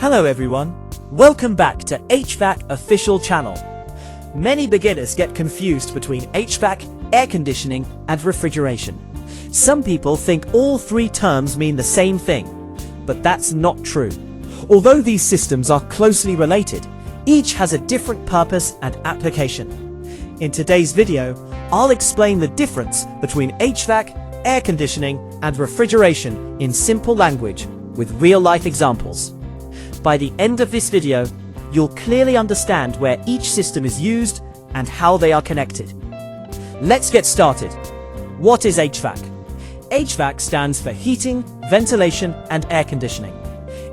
Hello everyone, welcome back to HVAC official channel. Many beginners get confused between HVAC, air conditioning and refrigeration. Some people think all three terms mean the same thing, but that's not true. Although these systems are closely related, each has a different purpose and application. In today's video, I'll explain the difference between HVAC, air conditioning and refrigeration in simple language with real-life examples. By the end of this video, you'll clearly understand where each system is used and how they are connected. Let's get started. What is HVAC? HVAC stands for heating, ventilation, and air conditioning.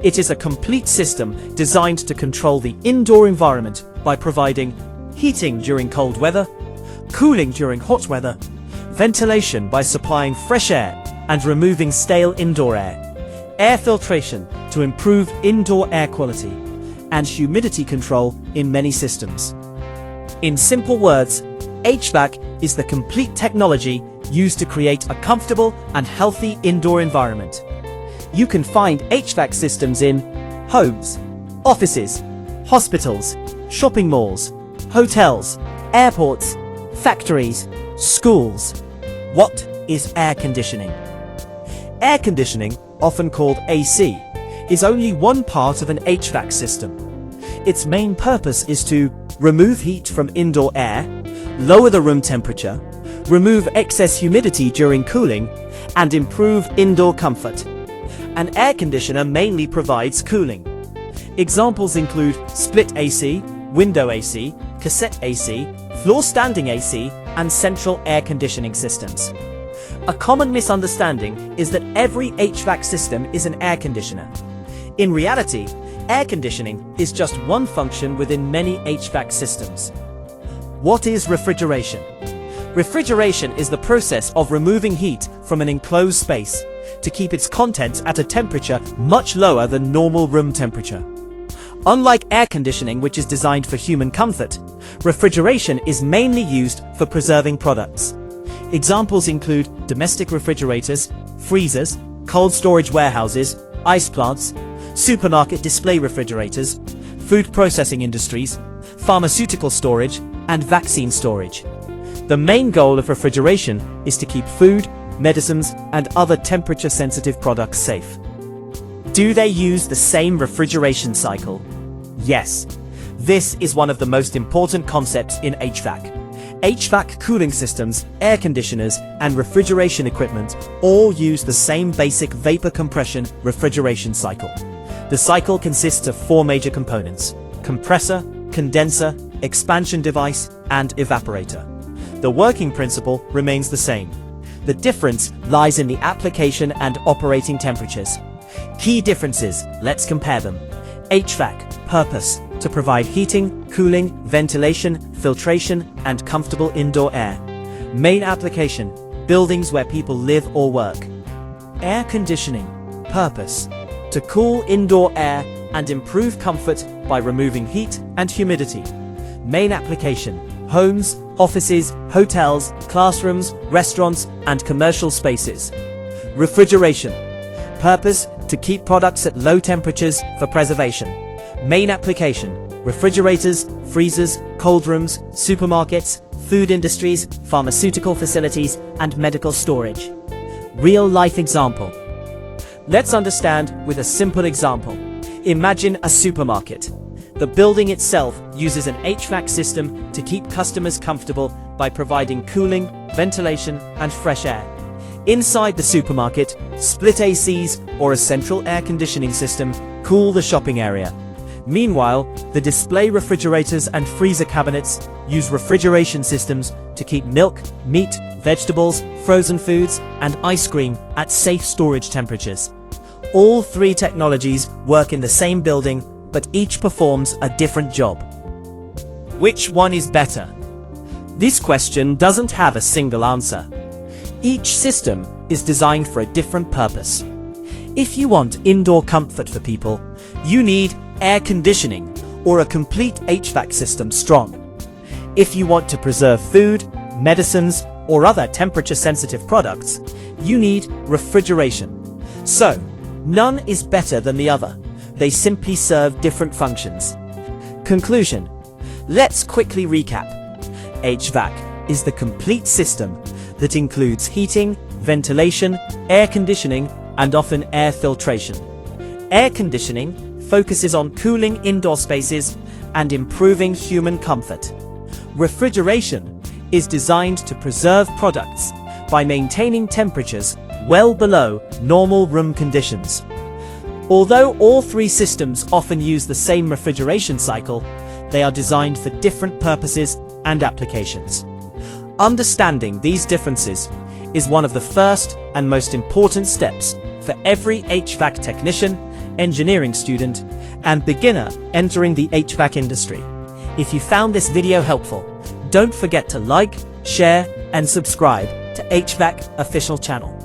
It is a complete system designed to control the indoor environment by providing heating during cold weather, cooling during hot weather, ventilation by supplying fresh air and removing stale indoor air filtration to improve indoor air quality, and humidity control in many systems. In simple words, HVAC is the complete technology used to create a comfortable and healthy indoor environment. You can find HVAC systems in homes, offices, hospitals, shopping malls, hotels, airports, factories, schools. What is air conditioning? Air conditioning, often called AC, is only one part of an HVAC system. Its main purpose is to remove heat from indoor air, lower the room temperature, remove excess humidity during cooling, and improve indoor comfort. An air conditioner mainly provides cooling. Examples include split AC, window AC, cassette AC, floor standing AC, and central air conditioning systems. A common misunderstanding is that every HVAC system is an air conditioner. In reality, air conditioning is just one function within many HVAC systems. What is refrigeration? Refrigeration is the process of removing heat from an enclosed space to keep its contents at a temperature much lower than normal room temperature. Unlike air conditioning, which is designed for human comfort, refrigeration is mainly used for preserving products. Examples include domestic refrigerators, freezers, cold storage warehouses, ice plants, supermarket display refrigerators, food processing industries, pharmaceutical storage, and vaccine storage. The main goal of refrigeration is to keep food, medicines, and other temperature-sensitive products safe. Do they use the same refrigeration cycle? Yes. This is one of the most important concepts in HVAC. HVAC cooling systems, air conditioners, and refrigeration equipment all use the same basic vapor compression refrigeration cycle. The cycle consists of four major components: compressor, condenser, expansion device, and evaporator. The working principle remains the same. The difference lies in the application and operating temperatures. Key differences, let's compare them. HVAC, purpose: to provide heating, cooling, ventilation, filtration, and comfortable indoor air. Main application: buildings where people live or work. Air conditioning, purpose: to cool indoor air and improve comfort by removing heat and humidity. Main application: homes, offices, hotels, classrooms, restaurants, and commercial spaces. Refrigeration, purpose: to keep products at low temperatures for preservation. Main application: refrigerators, freezers, cold rooms, supermarkets, food industries, pharmaceutical facilities, and medical storage. Real-life example. Let's understand with a simple example. Imagine a supermarket. The building itself uses an HVAC system to keep customers comfortable by providing cooling, ventilation, and fresh air. Inside the supermarket, split ACs or a central air conditioning system cool the shopping area. Meanwhile, the display refrigerators and freezer cabinets use refrigeration systems to keep milk, meat, vegetables, frozen foods, and ice cream at safe storage temperatures. All three technologies work in the same building, but each performs a different job. Which one is better? This question doesn't have a single answer. Each system is designed for a different purpose. If you want indoor comfort for people, you need air conditioning or a complete HVAC system strong. If you want to preserve food, medicines, or other temperature-sensitive products, you need refrigeration. So, none is better than the other. they simply serve different functions. Conclusion. Let's quickly recap. HVAC is the complete system that includes heating, ventilation, air conditioning, and often air filtration. Air conditioning focuses on cooling indoor spaces and improving human comfort. Refrigeration is designed to preserve products by maintaining temperatures well below normal room conditions. Although all three systems often use the same refrigeration cycle, they are designed for different purposes and applications. Understanding these differences is one of the first and most important steps for every HVAC technician, engineering student, and beginner entering the HVAC industry. If you found this video helpful, don't forget to like, share, and subscribe to HVAC Official Channel.